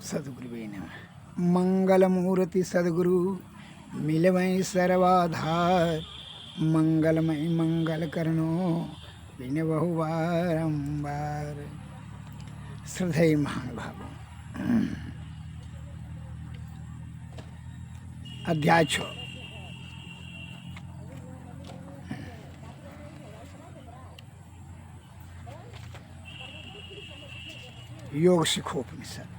सदगुरुवे नमः। मंगलमूर्ति सदगुरु मिलवै सर्वाधार, मंगलमय मंगल करनो विनबहु बारंबार। श्रद्धेय महानुभावों, अध्याय 6 योग शिखोपनिषद।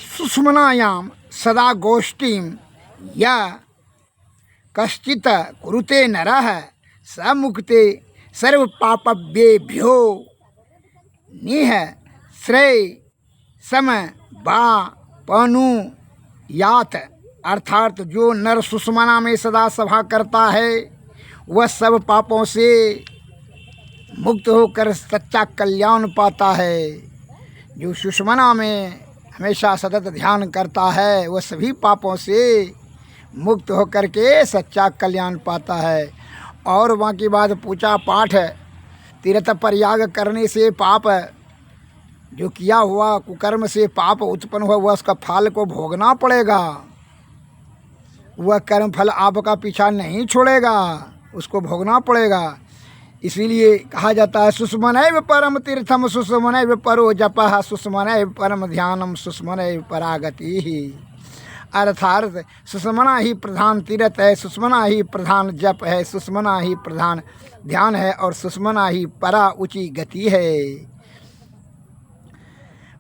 सुषुम्नायां सदा गोष्ठीं या कश्चित् कुरुते नरः स मुक्ते सर्व पापभ्येभ्यो निः श्रेय सम बा पनु यात। अर्थात जो नर सुषुम्ना में सदा सभा करता है वह सब पापों से मुक्त होकर सच्चा कल्याण पाता है। जो सुषुम्ना में हमेशा सतत ध्यान करता है वह सभी पापों से मुक्त होकर के सच्चा कल्याण पाता है। और वहाँ की बात पूजा पाठ तीर्थ प्रयाग करने से पाप जो किया हुआ कुकर्म से पाप उत्पन्न हुआ वह उसका फल को भोगना पड़ेगा। वह कर्म फल आपका पीछा नहीं छोड़ेगा, उसको भोगना पड़ेगा। इसीलिए कहा जाता है सुषुम्नैव परम तीर्थम सुषुम्नैव परो जपः सुषुम्नैव परम ध्यानम सुषुम्नैव परागति ही। अर्थात सुषुम्ना ही प्रधान तीर्थ है, सुषुम्ना ही प्रधान जप है, सुषुम्ना ही प्रधान ध्यान है और सुषुम्ना ही परा ऊंची गति है।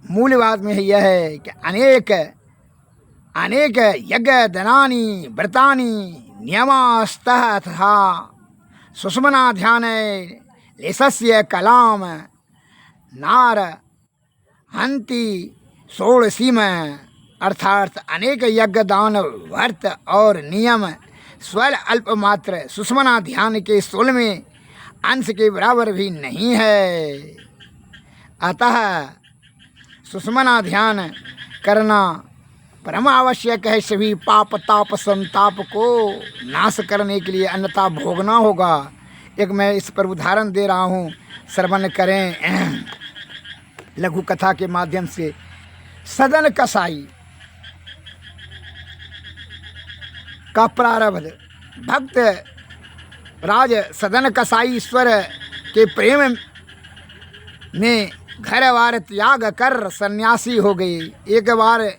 मूल बात में यह है कि अनेक अनेक यज्ञ दनानि व्रतानि नियमास्तः तथा सुषुम्ना ध्यान लेशस्य कलाम नार हंति षोडशीम। अर्थात अनेक यज्ञ दान व्रत और नियम स्वर अल्प मात्र सुषुम्ना ध्यान के 16वें अंश के बराबर भी नहीं है। अतः सुषुम्ना ध्यान करना परम आवश्यक है सभी पाप ताप संताप को नाश करने के लिए, अन्यथा भोगना होगा। एक मैं इस पर उदाहरण दे रहा हूँ, श्रवण करें लघु कथा के माध्यम से। सदन कसाई का प्रारब्ध। भक्त राज सदन कसाई ईश्वर के प्रेम में घर वार त्याग कर सन्यासी हो गए। एक बार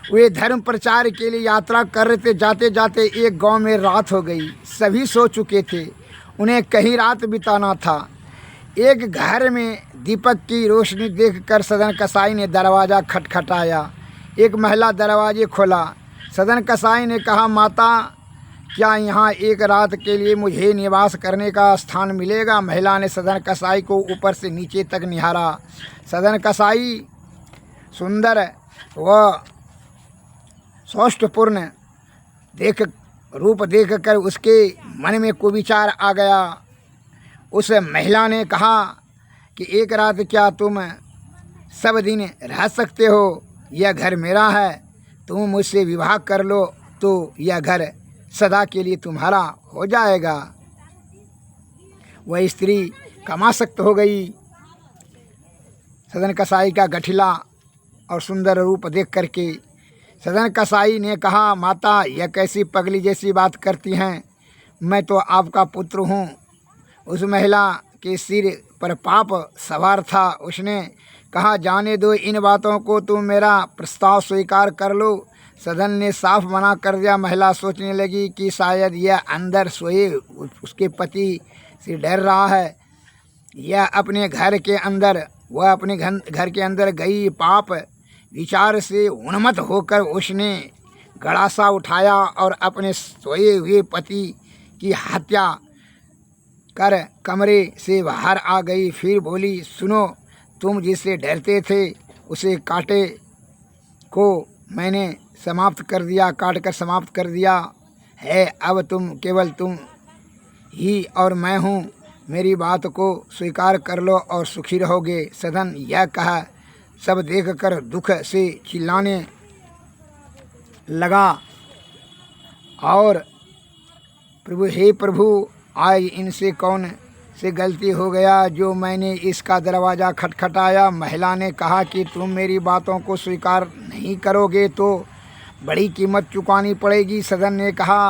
वे धर्म प्रचार के लिए यात्रा कर रहे थे, जाते जाते एक गांव में रात हो गई। सभी सो चुके थे, उन्हें कहीं रात बिताना था। एक घर में दीपक की रोशनी देखकर सदन कसाई ने दरवाज़ा खटखटाया। एक महिला दरवाजे खोला। सदन कसाई ने कहा, माता क्या यहाँ एक रात के लिए मुझे निवास करने का स्थान मिलेगा? महिला ने सदन कसाई को ऊपर से नीचे तक निहारा। सदन कसाई सुंदर व सौष्ठपूर्ण रूप देखकर उसके मन में कुविचार आ गया। उस महिला ने कहा कि एक रात क्या तुम सब दिन रह सकते हो? यह घर मेरा है, तुम मुझसे विवाह कर लो तो यह घर सदा के लिए तुम्हारा हो जाएगा। वह स्त्री कामासक्त हो गई। सदन कसाई का गठिला और सुंदर रूप देख करके सदन कसाई ने कहा, माता यह कैसी पगली जैसी बात करती हैं? मैं तो आपका पुत्र हूँ। उस महिला के सिर पर पाप सवार था। उसने कहा, जाने दो इन बातों को, तुम मेरा प्रस्ताव स्वीकार कर लो। सदन ने साफ मना कर दिया। महिला सोचने लगी कि शायद यह अंदर सोए उसके पति से डर रहा है। यह अपने घर के अंदर वह अपने घर के अंदर गई। पाप विचार से उन्मत्त होकर उसने गड़ासा उठाया और अपने सोए हुए पति की हत्या कर कमरे से बाहर आ गई। फिर बोली, सुनो, तुम जिससे डरते थे उसे काटे को मैंने समाप्त कर दिया, काट कर समाप्त कर दिया है। अब केवल तुम ही और मैं हूँ। मेरी बात को स्वीकार कर लो और सुखी रहोगे। सदन यह कहा सब देखकर दुख से चिल्लाने लगा और प्रभु, हे प्रभु, आज इनसे कौन से गलती हो गया जो मैंने इसका दरवाज़ा खटखटाया। महिला ने कहा कि तुम मेरी बातों को स्वीकार नहीं करोगे तो बड़ी कीमत चुकानी पड़ेगी। सदन ने कहा,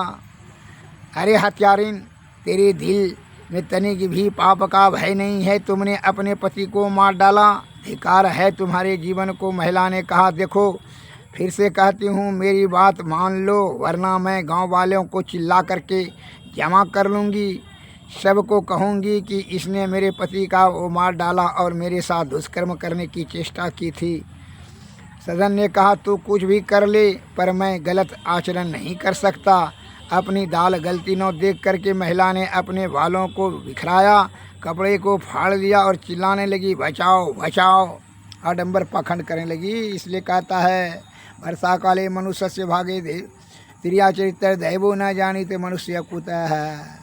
अरे हत्यारिन, तेरे दिल में तनिक भी पाप का भय नहीं है, तुमने अपने पति को मार डाला, धिक्कार है तुम्हारे जीवन को। महिला ने कहा, देखो फिर से कहती हूँ, मेरी बात मान लो वरना मैं गांव वालों को चिल्ला करके जमा कर लूँगी। सबको कहूँगी कि इसने मेरे पति का वो मार डाला और मेरे साथ दुष्कर्म करने की चेष्टा की थी। सदन ने कहा, तू कुछ भी कर ले पर मैं गलत आचरण नहीं कर सकता। अपनी दाल गलती न देख करके महिला ने अपने बालों को बिखराया, कपड़े को फाड़ दिया और चिल्लाने लगी, बचाओ बचाओ, आडंबर पाखंड करने लगी। इसलिए कहता है, वर्षा काले मनुष्य से भागे दे तिरिया चरित्र दैवो न जानी ते मनुष्य कुतः है।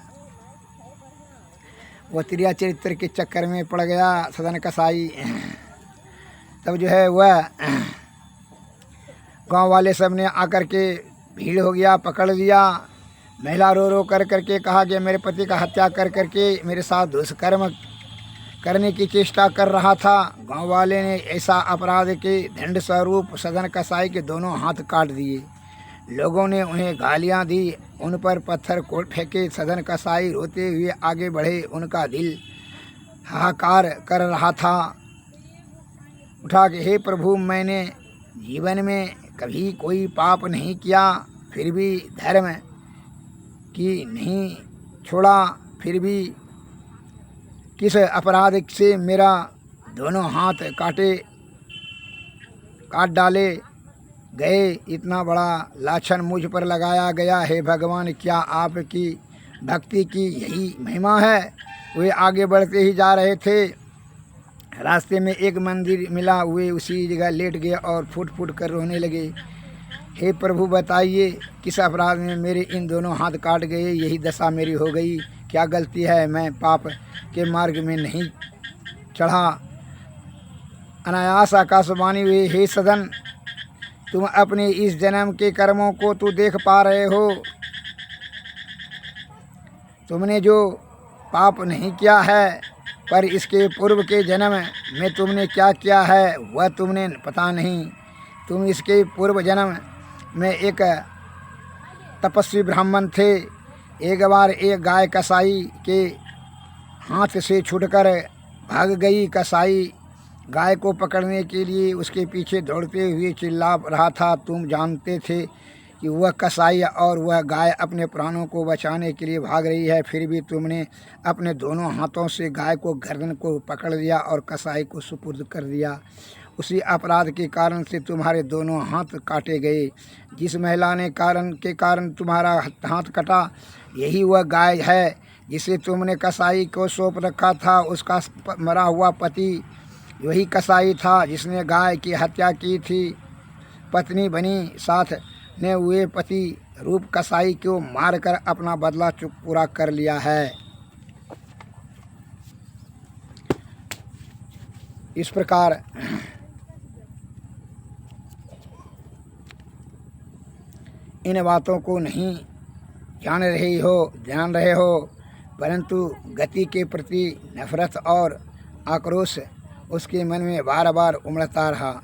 वह तिरिया चरित्र के चक्कर में पड़ गया सदन कसाई। तब जो है वह गांव वाले सब ने आकर के भीड़ हो गया, पकड़ लिया। महिला रो रो कर करके कहा कि मेरे पति का हत्या कर करके मेरे साथ दुष्कर्म करने की चेष्टा कर रहा था। गांव वाले ने ऐसा अपराध के दंड स्वरूप सदन कसाई के दोनों हाथ काट दिए। लोगों ने उन्हें गालियां दी, उन पर पत्थर को फेंके। सदन कसाई रोते हुए आगे बढ़े, उनका दिल हाहाकार कर रहा था। उठा के, हे प्रभु, मैंने जीवन में कभी कोई पाप नहीं किया, फिर भी धर्म की नहीं छोड़ा, फिर भी किस अपराध से मेरा दोनों हाथ काट डाले गए, इतना बड़ा लाछन मुझ पर लगाया गया। हे भगवान, क्या आपकी भक्ति की यही महिमा है? वे आगे बढ़ते ही जा रहे थे। रास्ते में एक मंदिर मिला, वे उसी जगह लेट गए और फुट फुट कर रोने लगे। हे प्रभु, बताइए किस अपराध में मेरे इन दोनों हाथ काट गए? यही दशा मेरी हो गई, क्या गलती है? मैं पाप के मार्ग में नहीं चढ़ा। अनायास आकाशवाणी हुई, हे सदन, तुम अपने इस जन्म के कर्मों को तो देख पा रहे हो। तुमने जो पाप नहीं किया है, पर इसके पूर्व के जन्म में तुमने क्या किया है वह तुमने पता नहीं। तुम इसके पूर्व जन्म में एक तपस्वी ब्राह्मण थे। एक बार एक गाय कसाई के हाथ से छूटकर भाग गई। कसाई गाय को पकड़ने के लिए उसके पीछे दौड़ते हुए चिल्ला रहा था। तुम जानते थे कि वह कसाई और वह गाय अपने प्राणों को बचाने के लिए भाग रही है, फिर भी तुमने अपने दोनों हाथों से गाय को गर्दन को पकड़ लिया और कसाई को सुपुर्द कर दिया। उसी अपराध के कारण से तुम्हारे दोनों हाथ काटे गए। जिस महिला ने के कारण तुम्हारा हाथ कटा, यही वह गाय है जिसे तुमने कसाई को सौंप रखा था। उसका मरा हुआ पति वही कसाई था जिसने गाय की हत्या की थी। पत्नी बनी साथ ने हुए पति रूप कसाई को मारकर अपना बदला पूरा कर लिया है। इस प्रकार इन बातों को नहीं जान रहे हो, परंतु गति के प्रति नफरत और आक्रोश उसके मन में बार बार उमड़ता रहा।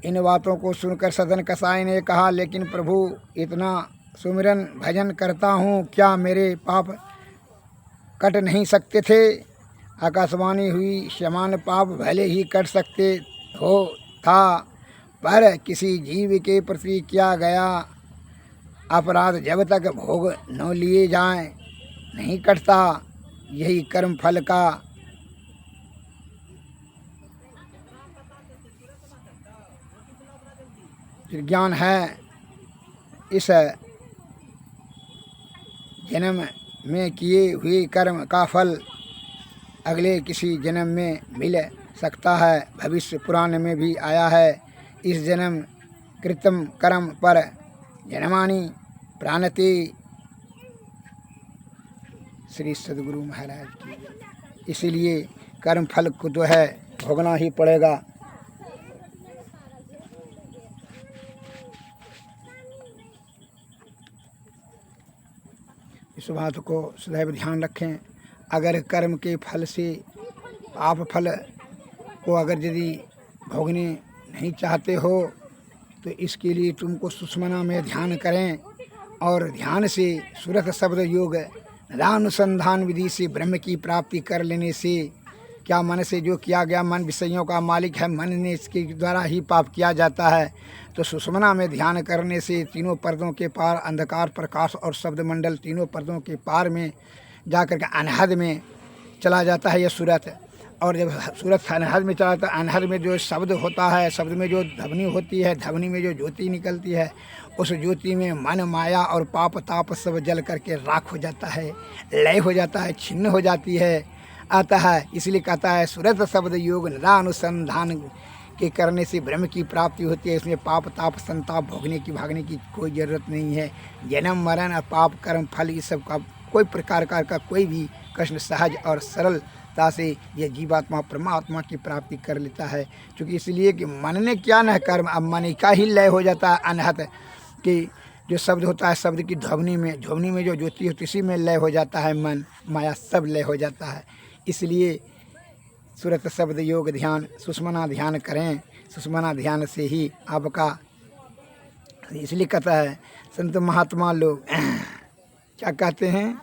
इन बातों को सुनकर सदन कसाई ने कहा, लेकिन प्रभु, इतना सुमिरन भजन करता हूँ, क्या मेरे पाप कट नहीं सकते थे? आकाशवाणी हुई, समान पाप भले ही कट सकते हो था, पर किसी जीव के प्रति किया गया अपराध जब तक भोग न लिए जाए नहीं कटता। यही कर्म फल का ज्ञान है। इस जन्म में किए हुए कर्म का फल अगले किसी जन्म में मिल सकता है। भविष्य पुराण में भी आया है, इस जन्म कृतम कर्म पर जन्मानि प्राणते। श्री सद्गुरु महाराज की। इसीलिए कर्म फल को जो है भोगना ही पड़ेगा। इस बात को सदैव ध्यान रखें। अगर कर्म के फल से पाप फल को अगर यदि भोगने नहीं चाहते हो तो इसके लिए तुमको सुषमना में ध्यान करें और ध्यान से सुरत शब्द योग निरानुसंधान विधि से ब्रह्म की प्राप्ति कर लेने से क्या मन से जो किया गया, मन विषयों का मालिक है, मन ने इसके द्वारा ही पाप किया जाता है। तो सुषमना में ध्यान करने से तीनों पर्दों के पार अंधकार प्रकाश और शब्द मंडल तीनों पर्दों के पार में जाकर के अनहद में चला जाता है यह सूरत। और जब सूरत अनहद में चला जाता है, अनहद में जो शब्द होता है, शब्द में जो ध्वनि होती है, ध्वनि में जो ज्योति निकलती है, उस ज्योति में मन माया और पाप ताप सब जल करके राख हो जाता है, लय हो जाता है, छिन्न हो जाती है आता है। इसलिए कहता है सुरत शब्द योग निरानुसंधान के करने से ब्रह्म की प्राप्ति होती है। इसमें पाप ताप संताप भोगने की भागने की कोई ज़रूरत नहीं है। जन्म मरण और पाप कर्म फल इस सब का कोई प्रकार का कोई भी कष्ट सहज और सरलता से यह जीवात्मा परमात्मा की प्राप्ति कर लेता है। क्योंकि इसलिए कि मन ने क्या न कर्म, अब मन का ही लय हो जाता है अनहत कि जो शब्द होता है, शब्द की ध्वनि में जो ज्योति होती है उसी में लय हो जाता है, मन माया सब लय हो जाता है। इसलिए सुरत शब्द योग ध्यान सुषमना ध्यान करें, सुषमना ध्यान से ही आपका, इसलिए कहता है संत महात्मा लोग क्या कहते हैं,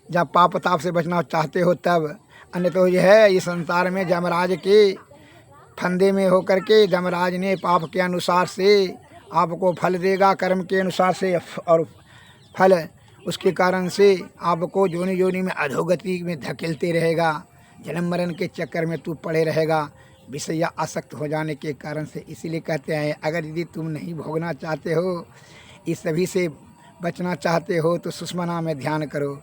जब पाप ताप से बचना चाहते हो तब, अन्य तो यह है इस संसार में जमराज के फंदे में होकर के जमराज ने पाप के अनुसार से आपको फल देगा, कर्म के अनुसार से, और फल उसके कारण से आपको जोनी जोनी में अधोगति में धकेलते रहेगा, जन्म मरण के चक्कर में तू पड़े रहेगा, विषय आसक्त हो जाने के कारण से। इसीलिए कहते हैं अगर यदि तुम नहीं भोगना चाहते हो, इस सभी से बचना चाहते हो तो सुषमना में ध्यान करो।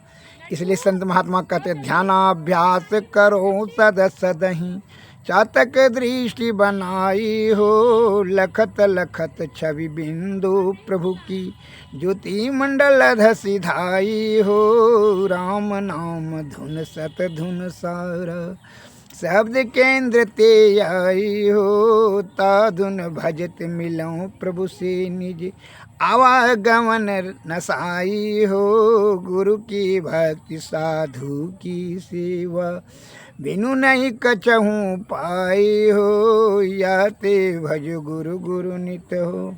इसलिए संत महात्मा कहते ध्यानाभ्यास करो सद सदहि, चातक दृष्टि बनाई हो, लखत लखत छवि बिंदु प्रभु की, ज्योति मंडल धसी धाई हो, राम नाम धुन सत धुन सारा, शब्द केंद्र ते आई हो, ताधुन भजत मिलो प्रभु से निज, आवागमन नसाई हो, गुरु की भक्ति साधु की सेवा, बिनु नहीं कछहूँ पाई हो, या ते भज गुरु गुरु नित हो,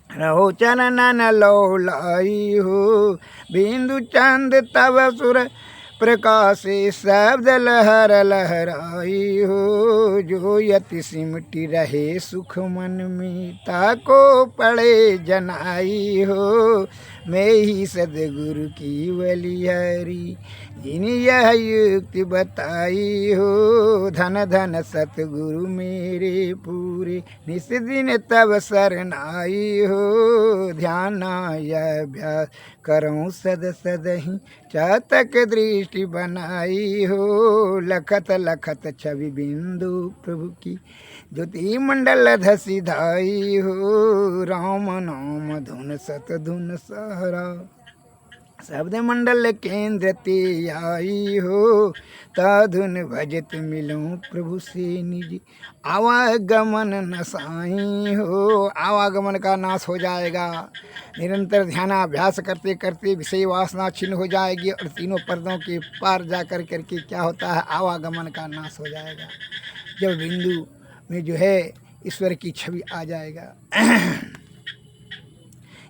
रहो चरणन लो लाई हो, बिंदु चंद तब सुर प्रकाशे शब्द लहर लहराई हो, जो यति सिमटी रहे सुख मन में, ताको पड़े जनाई हो, मैं ही सदगुरु की बलिहारी, जिन यह युक्ति बताई हो, धन धन सतगुरु मेरे पूरे, निस दिन तब शरण आई हो, ध्यान अभ्यास करूँ सद सदहि, चातक दृष्टि बनाई हो, लखत लखत छवि बिंदु प्रभु की, ज्योति मंडल धसी धाई हो, राम नाम धुन सत धुन सहरा, शब्द मंडल केंद्र ते आई हो, ताधुन भजत मिलूं प्रभु से निज, आवागमन नसाई हो, आवागमन का नाश हो जाएगा। निरंतर ध्यानाभ्यास करते करते विषय वासना छिन्न हो जाएगी और तीनों पर्दों के पार जा कर करके क्या होता है, आवागमन का नाश हो जाएगा। जब बिंदु में जो है ईश्वर की छवि आ जाएगा।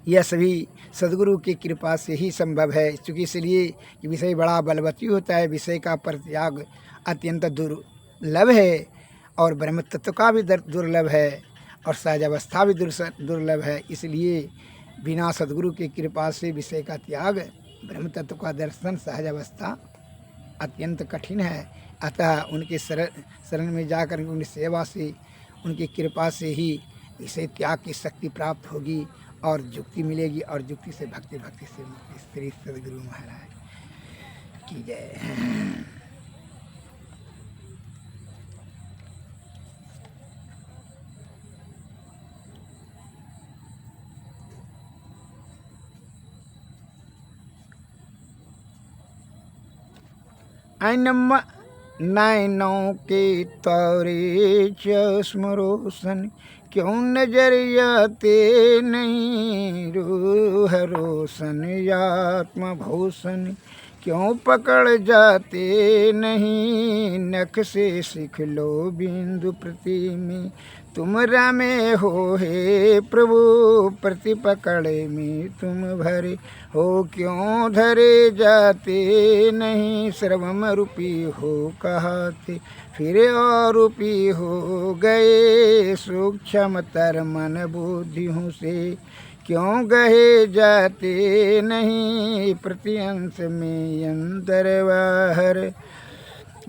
यह सभी सदगुरु की कृपा से ही संभव है। क्योंकि इसलिए कि विषय बड़ा बलवती होता है, विषय का परित्याग अत्यंत दुर्लभ है और ब्रह्म तत्व का भी दुर्लभ है और सहज अवस्था भी दुर्लभ है। इसलिए बिना सदगुरु की कृपा से विषय का त्याग, ब्रह्म तत्व का दर्शन, सहज अवस्था अत्यंत कठिन है। अतः उनके शरण में जाकर उनकी सेवा से, उनकी कृपा से ही विषय त्याग की शक्ति प्राप्त होगी और जुक्ति मिलेगी और जुक्ति से भक्ति, भक्ति से मुक्ति। श्री सदगुरु महाराज की जय। अनम नैनों के तारे चश्म रोशन, क्यों नजरियाते नहीं रूह रोशन, आत्म भूषण क्यों पकड़ जाते नहीं, नख से सीख लो बिंदु प्रति में, तुम रमे हो हे प्रभु, प्रति पकड़े में तुम भरे हो, क्यों धरे जाते नहीं, सर्वम रूपी हो कहाते, फिर और रूपी हो गए, सूक्ष्म तर मन बुद्धि हूँ से, क्यों गहे जाते नहीं, प्रतिअंश में अंतर बाहर,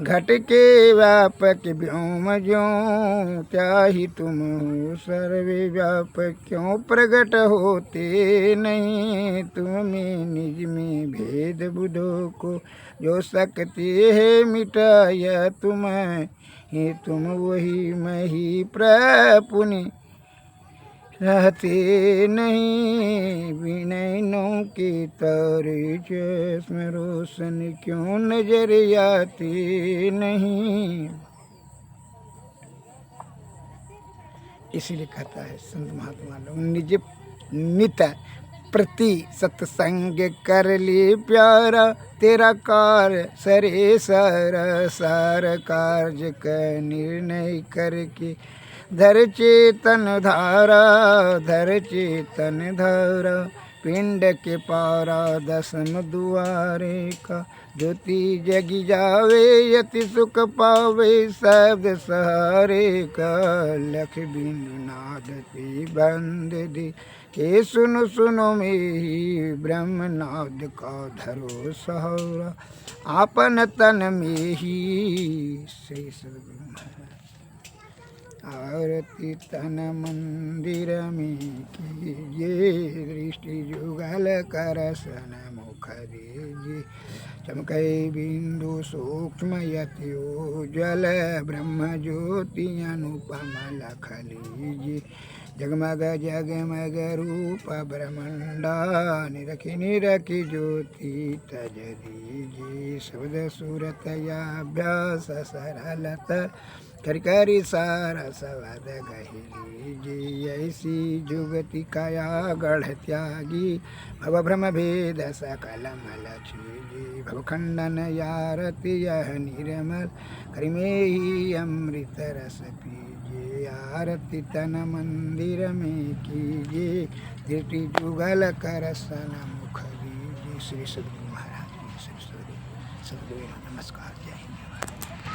घट के व्यापक व्योम ज्यों, क्या ही तुम हो सर्वे व्यापक, क्यों प्रकट होते नहीं, तुम्हें निज में भेद बुधो को, जो सकती है मिटाया तुम्हें, हे तुम वही मैं ही प्रपुनि रहते नहीं, विनयनों के तारे चश्म रोशन, क्यों नजर आते नहीं। इसीलिए कहता है संत महात्मा लोग, निज नित प्रति सत्संग कर ले प्यारा, तेरा कार्य सरे सारा, सार कार्य का निर्णय करके, धर चेतन धारा, धर चेतन धारा, पिंड के पारा दसम दुआरे का, ज्योति जगी जावे यति सुख पावे, शब्द सहारे का, लख बिंदु नाद पे बंद दे, के सुनो सुनो मेरी ब्रह्मनाद का धरो सहारा, आपन तन में ही। श्री सद्गुरु महाराज। आरती तन मंदिर में कीजिए, दृष्टि जुगल कर सन मुख दीजिए, चमकै बिंदु सूक्ष्म यति उज्ज्वल, ब्रह्म ज्योति अनुपम लख लीजिए, जगमग जगमग रूप ब्रह्मंडा, निरखि निरखि ज्योति तज दीजिए, शब्द सूरत अभ्यास सरलता, करी सारा सवाद गही लीजिए, ऐसी जुगति काया गढ़ त्यागी, भव भ्रम भेद सकल मल छीजी, भव खंडन यारति यह निर्मल, करिमे ही अमृत रस पीजिए, आरती तन मंदिर में कीजिए, दृष्टि जुगल कर सन मुख दीजिए। श्री सद्गुरु महाराज, श्री सद्गुरु नमस्कार, जय हिंद।